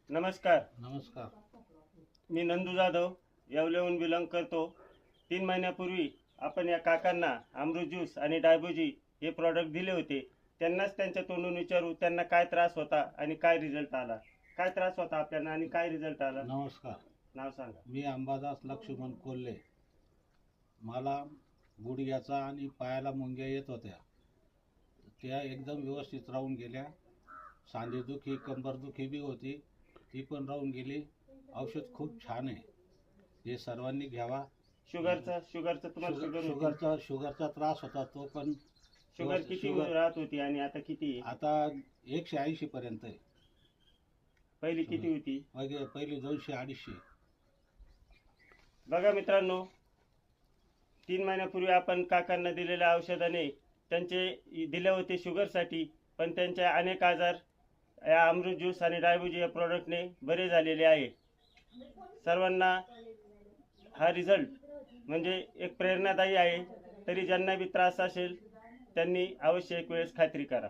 नमस्कार. नमस्कार. मी नंदू जाधव येवल्याहून बिलॉंग करतो. 3 महिन्यापूर्वी आपण या काकांना अमृत ज्यूस आणि डायबोजी हे प्रॉडक्ट दिले होते. त्यांनाच त्यांच्या तोंडून विचारू त्यांना काय त्रास होता आणि काय रिझल्ट आला. काय त्रास होता आपल्याला आणि काय रिझल्ट आला? नमस्कार. नाव सांगा. मी अंबादास लक्ष्मण कोल्हे. मला गुडघ्याचा आणि पायाला मुंग्या येत होत्या, त्या एकदम व्यवस्थित राहून गेल्या. सांधेदुखी कंबरदुखी बी होती, ती पण राहून गेली. औषध खूप छान आहे, हे सर्वांनी घ्यावा. शुगरचा तुम्हाला शुगरचा त्रास होता, तो पण शुगर किती राहत होती आणि आता किती आहे? आता 180 पर्यंत आहे. पहिली किती होती? पहिली 200-250. बघा मित्रांनो, 3 महिन्यापूर्वी आपण काकांना दिलेल्या औषधाने त्यांचे दिले होते शुगरसाठी, पण त्यांचे अनेक आजार या अमृत ज्यूस आणि डायबोजी या प्रॉडक्टने बरे झालेले आहे. सर्वांना हा रिझल्ट म्हणजे एक प्रेरणादायी आहे. तरी ज्यांना बी त्रास असेल त्यांनी अवश्य एक वेळेस खात्री करा.